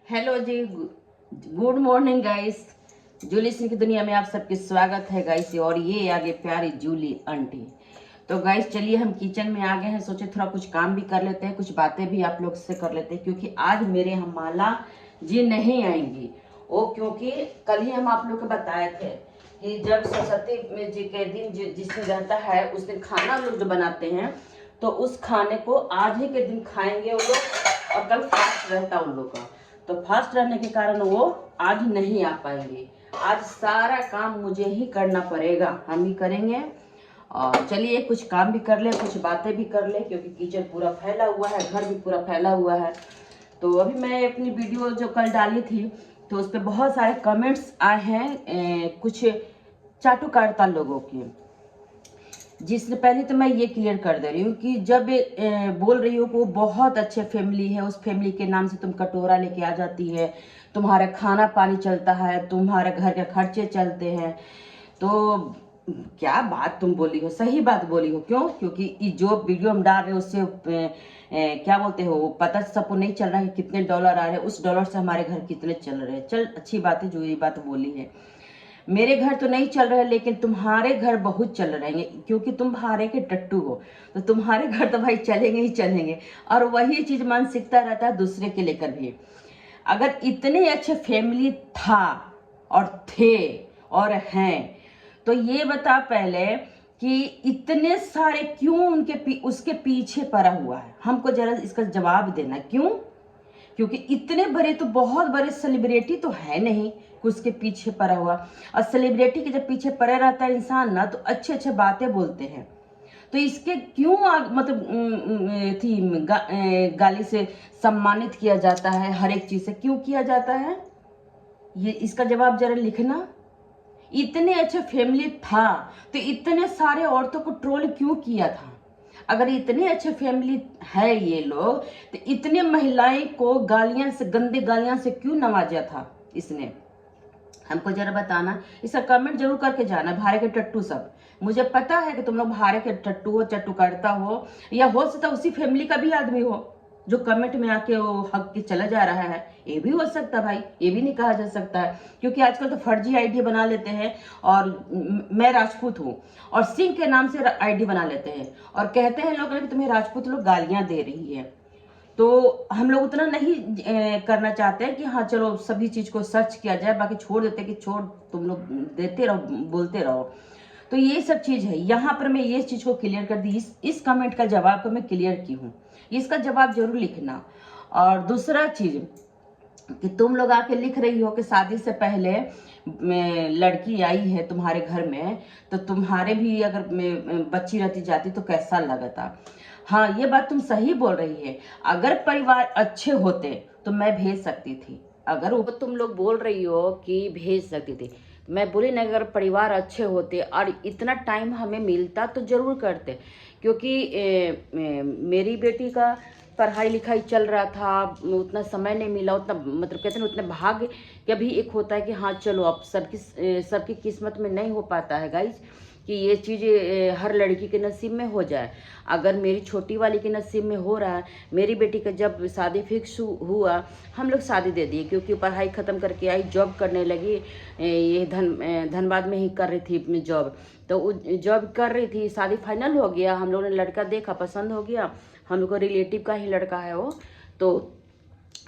Hello ji, good morning guys. Julie Singh की दुनिया में आप सबके स्वागत है गाइस। और ये आगे प्यारी जूली आंटी। तो गाइस चलिए हम किचन में आ गए हैं, सोचे थोड़ा कुछ काम भी कर लेते हैं, कुछ बातें भी आप लोग से कर लेते हैं, क्योंकि आज मेरे हम माला जी नहीं आएंगी। वो क्योंकि कल ही हम आप लोग को बताए थे कि जब सरस्वती जी के दिन जिस दिन रहता है उस दिन खाना लोग जो बनाते हैं, तो उस खाने को आज ही के दिन खाएंगे वो लोग, और कल फास्ट रहता उन लोग का। तो फास्ट रहने के कारण वो आज नहीं आ पाएंगे। आज सारा काम मुझे ही करना पड़ेगा, हम ही करेंगे। और चलिए कुछ काम भी कर ले, कुछ बातें भी कर ले, क्योंकि किचन पूरा फैला हुआ है, घर भी पूरा फैला हुआ है। तो अभी मैं अपनी वीडियो जो कल डाली थी, तो उस पर बहुत सारे कमेंट्स आए हैं कुछ चाटुकारिता लोगों के। जिसने पहले तो मैं ये क्लियर कर दे रही हूँ कि जब बोल रही हो कि वो बहुत अच्छे फैमिली है, उस फैमिली के नाम से तुम कटोरा लेके आ जाती है, तुम्हारा खाना पानी चलता है, तुम्हारे घर के खर्चे चलते हैं, तो क्या बात तुम बोली हो, सही बात बोली हो। क्यों? क्योंकि जो वीडियो हम डाल रहे हैं उससे क्या बोलते हो, पता सबको नहीं चल रहा है कितने डॉलर आ रहे हैं, उस डॉलर से हमारे घर कितने चल रहे हैं। चल अच्छी बात है जो ये बात बोली है। मेरे घर तो नहीं चल रहे, लेकिन तुम्हारे घर बहुत चल रहे हैं, क्योंकि तुम भाड़े के टट्टू हो, तो तुम्हारे घर तो भाई चलेंगे ही चलेंगे। और वही चीज मानसिकता रहता है दूसरे के लेकर भी। अगर इतने अच्छे फैमिली था और थे और हैं, तो ये बता पहले कि इतने सारे क्यों उसके पीछे पड़ा हुआ है। हमको जरा इसका जवाब देना, क्यों? क्योंकि इतने बड़े तो बहुत बड़े सेलिब्रिटी तो है नहीं कि उसके पीछे पड़ा हुआ। और सेलिब्रिटी के जब पीछे पड़ा रहता है इंसान ना, तो अच्छे अच्छे बातें बोलते हैं। तो इसके क्यों मतलब गाली से सम्मानित किया जाता है, हर एक चीज से क्यों किया जाता है, ये इसका जवाब जरा लिखना। इतने अच्छे फैमिली था तो इतने सारे औरतों को ट्रोल क्यों किया था? अगर इतने अच्छे फैमिली है ये लोग, तो इतने महिलाएं को गालियां से, गंदे गालियां से क्यों नवाजा था इसने? हमको जरा बताना, इसका कमेंट जरूर करके जाना। भारे के टट्टू सब, मुझे पता है कि तुम लोग भारे के टट्टू हो, चट्टू करता हो, या हो सकता उसी फैमिली का भी आदमी हो जो कमेंट में आके वो हक के चला जा रहा है। ये भी हो सकता भाई, ये भी नहीं कहा जा सकता है, क्योंकि आजकल तो फर्जी आईडी बना लेते हैं। और मैं राजपूत हूँ और सिंह के नाम से आईडी बना लेते हैं, और कहते हैं लोग कि तुम्हें राजपूत लोग गालियां दे रही है। तो हम लोग उतना नहीं करना चाहते हैं कि हाँ चलो सभी चीज को सर्च किया जाए, बाकी छोड़ देते कि छोड़, तुम लोग देते रहो, बोलते रहो। तो ये सब चीज है। यहाँ पर मैं ये चीज को क्लियर कर दी, इस कमेंट का जवाब को मैं क्लियर की हूँ, इसका जवाब जरूर लिखना। और दूसरा चीज कि तुम लोग आके लिख रही हो कि शादी से पहले लड़की आई है तुम्हारे घर में, तो तुम्हारे भी अगर बच्ची रहती जाती तो कैसा लगता। हाँ ये बात तुम सही बोल रही है। अगर परिवार अच्छे होते तो मैं भेज सकती थी। अगर वो तुम लोग बोल रही हो कि भेज सकती थी, मैं बोली ना, अगर परिवार अच्छे होते और इतना टाइम हमें मिलता तो जरूर करते। क्योंकि मेरी बेटी का पढ़ाई लिखाई चल रहा था, उतना समय नहीं मिला, उतना मतलब कहते हैं उतने भाग्य कभी एक होता है कि हाँ चलो अब सबकी किस्मत में नहीं हो पाता है गाइज कि ये चीज़ हर लड़की के नसीब में हो जाए। अगर मेरी छोटी वाली के नसीब में हो रहा है, मेरी बेटी का जब शादी फिक्स हुआ, हम लोग शादी दे दिए, क्योंकि पढ़ाई ख़त्म करके आई, जॉब करने लगी। ये धनबाद में ही कर रही थी जॉब, तो जॉब कर रही थी, शादी फाइनल हो गया। हम लोगों ने लड़का देखा, पसंद हो गया, हम लोग को रिलेटिव का ही लड़का है वो, तो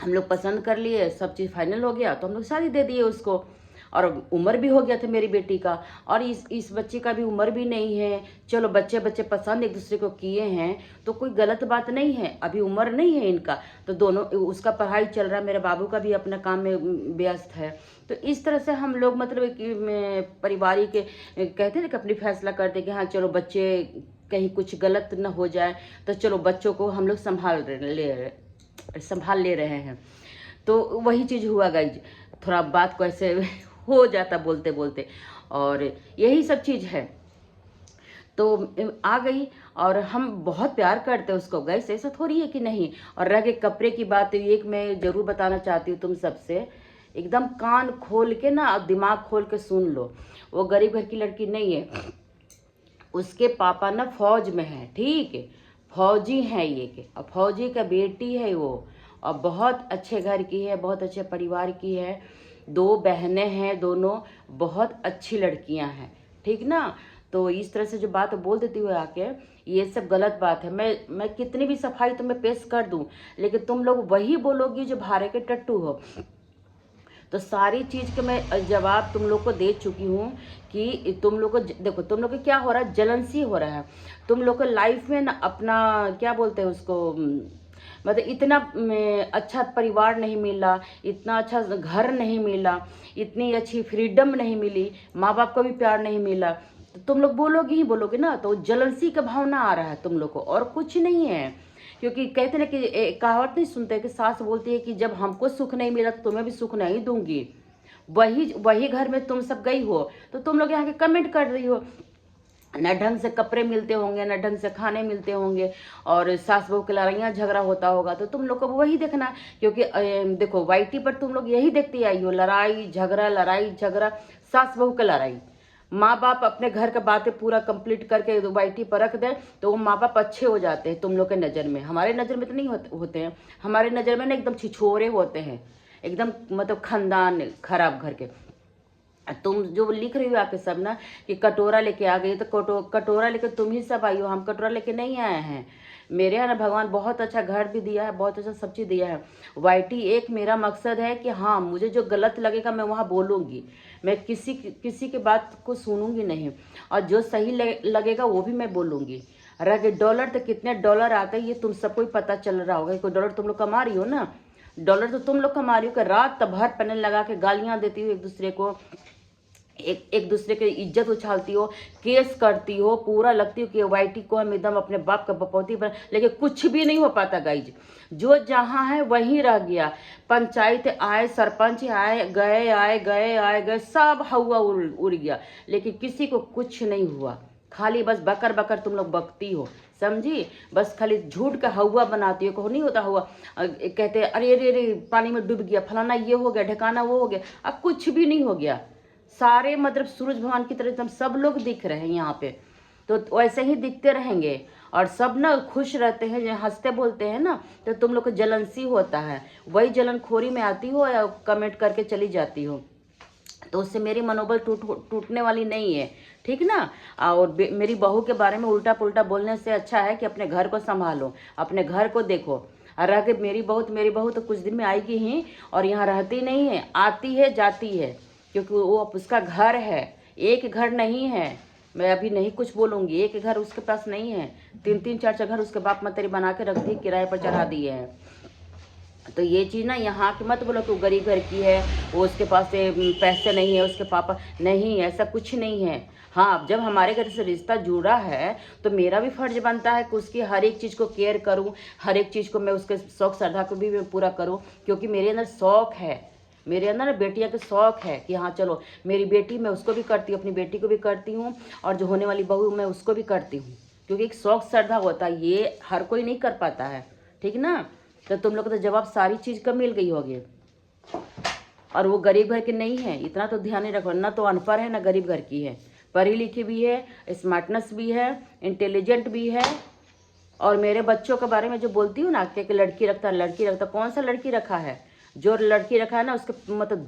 हम लोग पसंद कर लिए, सब चीज़ फाइनल हो गया, तो हम लोग शादी दे दिए उसको। और उम्र भी हो गया था मेरी बेटी का, और इस बच्चे का भी उम्र भी नहीं है। चलो बच्चे बच्चे पसंद एक दूसरे को किए हैं तो कोई गलत बात नहीं है, अभी उम्र नहीं है इनका, तो दोनों, उसका पढ़ाई चल रहा है, मेरे बाबू का भी अपना काम में व्यस्त है। तो इस तरह से हम लोग मतलब कि पारिवारिक कहते हैं कि अपनी फैसला करते कि हाँ चलो बच्चे कहीं कुछ गलत न हो जाए, तो चलो बच्चों को हम लोग संभाल ले रहे हैं। तो वही चीज़ हुआ गाइज, थोड़ा बात को ऐसे हो जाता बोलते बोलते, और यही सब चीज़ है। तो आ गई, और हम बहुत प्यार करते हैं उसको गाइस, ऐसा थोड़ी है कि नहीं। और रह गए कपड़े की बात, एक मैं ज़रूर बताना चाहती हूँ तुम सबसे, एकदम कान खोल के ना और दिमाग खोल के सुन लो। वो गरीब घर की लड़की नहीं है, उसके पापा ना फौज में है, ठीक है, फौजी हैं ये के, और फौजी का बेटी है वो, और बहुत अच्छे घर की है, बहुत अच्छे परिवार की है। 2 बहनें हैं, दोनों बहुत अच्छी लड़कियां हैं, ठीक ना। तो इस तरह से जो बात बोल देती हुए आके, ये सब गलत बात है। मैं कितनी भी सफाई तुम्हें पेश कर दूं, लेकिन तुम लोग वही बोलोगी जो भारे के टट्टू हो। तो सारी चीज़ के मैं जवाब तुम लोग को दे चुकी हूँ कि तुम लोग को देखो, तुम लोग को क्या हो रहा है, जलन सी हो रहा है। तुम लोग को लाइफ में ना अपना क्या बोलते हैं उसको, मतलब इतना अच्छा परिवार नहीं मिला, इतना अच्छा घर नहीं मिला, इतनी अच्छी फ्रीडम नहीं मिली, माँ बाप का भी प्यार नहीं मिला, तो तुम लोग बोलोगे ही बोलोगे ना। तो जलनसी का भावना आ रहा है तुम लोग को, और कुछ नहीं है। क्योंकि कहते ना कि कहावत नहीं सुनते कि सास बोलती है कि जब हमको सुख नहीं मिला तो तुम्हें भी सुख नहीं दूंगी। वही वही घर में तुम सब गई हो, तो तुम लोग यहाँ के कमेंट कर रही हो, न ढंग से कपड़े मिलते होंगे, न ढंग से खाने मिलते होंगे, और सास बहू की लड़ाइयाँ झगड़ा होता होगा, तो तुम लोग को वही देखना। क्योंकि देखो वाईटी पर तुम लोग यही देखते आई हो, लड़ाई झगड़ा, सास बहू की लड़ाई। माँ बाप अपने घर का बातें पूरा कंप्लीट करके वाईटी पर रख दे तो वो माँ बाप अच्छे हो जाते हैं तुम लोग के नज़र में। हमारे नज़र में तो नहीं होते हैं, हमारे नज़र में ना एकदम छिछोरे होते हैं, एकदम मतलब खानदान खराब घर के। तुम जो लिख रही हो आके सब ना कि कटोरा लेके आ गई, तो कटोरा लेके तुम ही सब आई हो, हम कटोरा लेके नहीं आए हैं। मेरे यहाँ ना भगवान बहुत अच्छा घर भी दिया है, बहुत अच्छा सब चीज़ दिया है। वाईटी एक मेरा मकसद है कि हाँ, मुझे जो गलत लगेगा मैं वहाँ बोलूँगी, मैं किसी की बात को सुनूंगी नहीं, और जो सही लगेगा वो भी मैं बोलूँगी। रह डॉलर, तो कितने डॉलर आते हैं ये तुम सबको ही पता चल रहा होगा। कोई डॉलर तुम लोग कमा रही हो ना, डॉलर तो तुम लोग कमा रही हो कि रात भर पैनल लगा के गालियाँ देती हो एक दूसरे को, एक दूसरे की इज्जत उछालती हो, केस करती हो, पूरा लगती हो कि वाईटी को हम एकदम अपने बाप का बपौती पर, लेकिन कुछ भी नहीं हो पाता गाइज। जो जहाँ है वहीं रह गया। पंचायत आए, सरपंच आए गए, सब हवा उड़ गया, लेकिन किसी को कुछ नहीं हुआ। खाली बस बकर बकर तुम लोग बकती हो, समझी। बस खाली झूठ का हवा बनाती हो, कहो नहीं होता हुआ, कहते अरे अरे अरे पानी में डूब गया, फलाना ये हो गया, ढकाना वो हो गया। अब कुछ भी नहीं हो गया। सारे मतलब सूरज भगवान की तरह एकदम सब लोग दिख रहे हैं यहाँ पे, तो वैसे ही दिखते रहेंगे। और सब ना खुश रहते हैं, जो हंसते बोलते हैं ना, तो तुम लोग को जलनसी होता है, वही जलनखोरी में आती हो या कमेंट करके चली जाती हो। तो उससे मेरी मनोबल टूटने वाली नहीं है, ठीक ना। और मेरी बहू के बारे में उल्टा पुल्टा बोलने से अच्छा है कि अपने घर को संभालो, अपने घर को देखो। और रह के मेरी बहू तो कुछ दिन में आएगी ही, और यहाँ रहती नहीं है, आती है जाती है, क्योंकि वो उसका घर है, एक घर नहीं है। मैं अभी नहीं कुछ बोलूँगी, एक घर उसके पास नहीं है, 3-3 4-4 घर उसके बाप मतेरी बना के रख दी, किराए पर चढ़ा दिए हैं। तो ये चीज़ ना यहाँ के मत बोलो कि वो गरीब घर की है, वो उसके पास से पैसे नहीं है, उसके पापा नहीं, ऐसा कुछ नहीं है। हाँ, जब हमारे घर से रिश्ता जुड़ा है तो मेरा भी फर्ज बनता है कि उसकी हर एक चीज़ को केयर करूँ, हर एक चीज़ को मैं उसके शौक श्रद्धा को भी पूरा करूँ, क्योंकि मेरे अंदर शौक है, मेरे अंदर बेटियां के शौक है कि हाँ चलो मेरी बेटी, मैं उसको भी करती हूँ, अपनी बेटी को भी करती हूँ, और जो होने वाली बहू मैं उसको भी करती हूँ, क्योंकि एक शौक श्रद्धा होता है, ये हर कोई नहीं कर पाता है, ठीक ना। तो तुम लोग को तो जवाब सारी चीज़ का मिल गई होगी। और वो गरीब घर की नहीं है, इतना तो ध्यान नहीं रखो, ना तो अनपढ़ है ना गरीब घर की है, पढ़ी लिखी भी है, स्मार्टनेस भी है, इंटेलिजेंट भी है। और मेरे बच्चों के बारे में जो बोलती हूँ ना कि लड़की रखता, कौन सा लड़की रखा है? जो लड़की रखा है ना उसके मतलब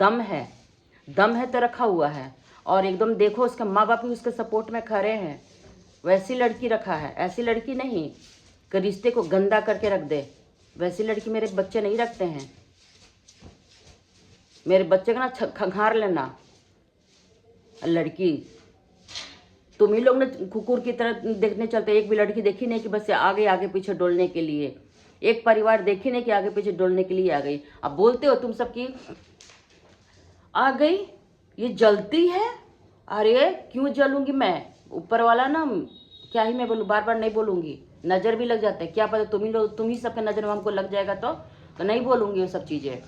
दम है तो रखा हुआ है, और एकदम देखो उसके माँ बाप भी उसके सपोर्ट में खड़े हैं, वैसी लड़की रखा है। ऐसी लड़की नहीं कि रिश्ते को गंदा करके रख दे, वैसी लड़की मेरे बच्चे नहीं रखते हैं। मेरे बच्चे का ना खंगार लेना। लड़की तुम ही लोग ने कुकुर की तरह देखने चलते, एक भी लड़की देखी नहीं कि बस आगे आगे पीछे डोलने के लिए, एक परिवार देखी नहीं कि आगे पीछे डोलने के लिए आ गई। अब बोलते हो तुम सब की आ गई, ये जलती है। अरे क्यों जलूंगी मैं, ऊपर वाला ना, क्या ही मैं बोलूँ, बार बार नहीं बोलूंगी, नज़र भी लग जाते हैं, क्या पता तुम ही सबके नज़र में हमको लग जाएगा तो नहीं बोलूंगी वो सब चीज़ें।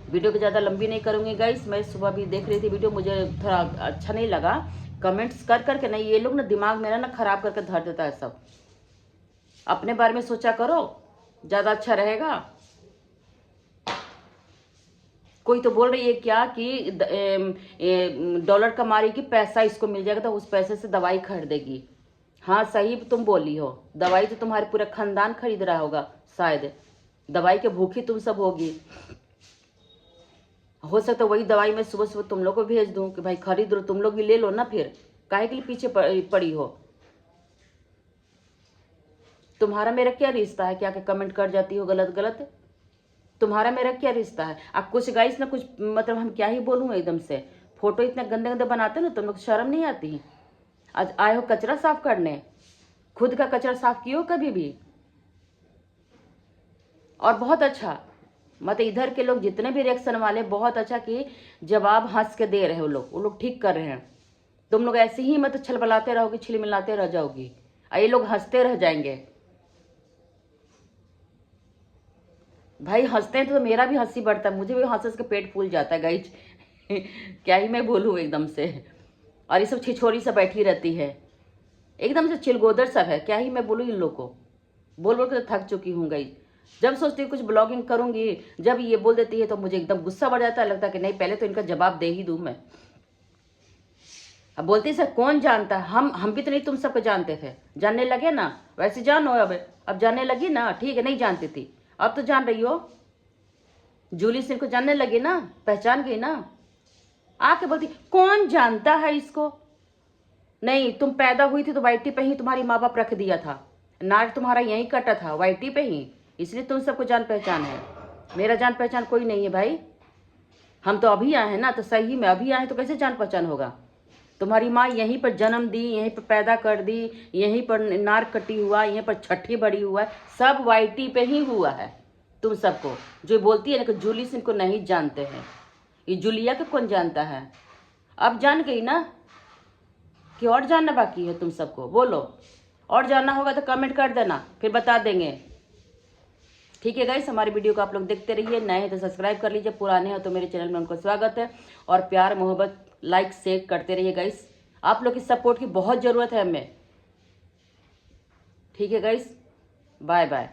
वीडियो को ज़्यादा लंबी नहीं करूँगी गाइस। मैं सुबह भी देख रही थी वीडियो, मुझे थोड़ा अच्छा नहीं लगा, कमेंट्स कर करके नहीं, ये लोग ना दिमाग मेरा ना खराब करके धर देता है सब। अपने बारे में सोचा करो, ज़्यादा अच्छा रहेगा। कोई तो बोल रही है क्या कि डॉलर कमा रही कि पैसा इसको मिल जाएगा तो उस पैसे से दवाई खरीदेगी। हाँ सही तुम बोली हो, दवाई तो तुम्हारे पूरा खानदान खरीद रहा होगा शायद, दवाई के भूखी तुम सब होगी। हो सकता है वही दवाई मैं सुबह सुबह तुम लोग को भेज दूं कि भाई खरीद लो, तुम लोग भी ले लो ना, फिर काहे के लिए पीछे पड़ी हो। तुम्हारा मेरा क्या रिश्ता है, क्या क्या कमेंट कर जाती हो गलत गलत। तुम्हारा मेरा क्या रिश्ता है। अब कुछ गाइस ना, कुछ मतलब हम क्या ही बोलूँ, एकदम से फोटो इतने गंदे गंदे बनाते ना, तुम लोग शर्म नहीं आती। आज आए हो कचरा साफ करने, खुद का कचरा साफ किए हो कभी भी। और बहुत अच्छा, मतलब इधर के लोग जितने भी रिएक्शन वाले, बहुत अच्छा कि जवाब हंस के दे रहे हो लोग, वो लोग ठीक कर रहे हैं। तुम लोग ऐसे ही मत छलबलाते रहोगे, छिलमिलाते रह जाओगी, और ये लोग हंसते रह जाएंगे। भाई हंसते हैं तो मेरा भी हंसी बढ़ता है, मुझे भी हंस हंस के पेट फूल जाता है गाइज। क्या ही मैं बोलूँ एकदम से। और ये सब छिछोरी सा बैठी रहती है, एकदम से चिलगोदर सब है, क्या ही मैं बोलूँ इन लोग को। बोल बोल के तो थक चुकी हूँ गाइज। जब सोचती हूँ कुछ ब्लॉगिंग करूँगी, जब ये बोल देती है तो मुझे एकदम गुस्सा बढ़ जाता है, लगता है कि नहीं पहले तो इनका जवाब दे ही दूँ मैं। अब बोलती सर कौन जानता है, हम भी तो नहीं तुम सबको जानते थे, जानने लगे ना, वैसे जानो अब जानने लगी ना, ठीक है नहीं जानती थी अब तो जान रही हो। जूली सिंह को जानने लगी ना, पहचान गई ना। आके बोलती कौन जानता है इसको। नहीं, तुम पैदा हुई थी तो वाईटी पे ही तुम्हारी माँ बाप रख दिया था, नाक तुम्हारा यहीं कटा था वाईटी पे ही, इसलिए तुम सबको जान पहचान है। मेरा जान पहचान कोई नहीं है भाई, हम तो अभी आए हैं ना, तो सही में अभी आए हैं तो कैसे जान पहचान होगा। तुम्हारी माँ यहीं पर जन्म दी, यहीं पर पैदा कर दी, यहीं पर नार कटी हुआ, यहीं पर छठी बड़ी हुआ है, सब वाईटी पे ही हुआ है। तुम सबको जो बोलती है ना कि जूली सिंह को नहीं जानते हैं, ये जूलिया को कौन जानता है। अब जान गई ना, कि और जानना बाकी है तुम सबको, बोलो। और जानना होगा तो कमेंट कर देना, फिर बता देंगे। ठीक है गाइस, हमारी वीडियो को आप लोग देखते रहिए, नए हैं तो सब्सक्राइब कर लीजिए, पुराने हैं तो मेरे चैनल में उनको स्वागत है। और प्यार मोहब्बत लाइक शेयर करते रहिए गाइस, आप लोग की सपोर्ट की बहुत ज़रूरत है हमें। ठीक है गाइस, बाय बाय।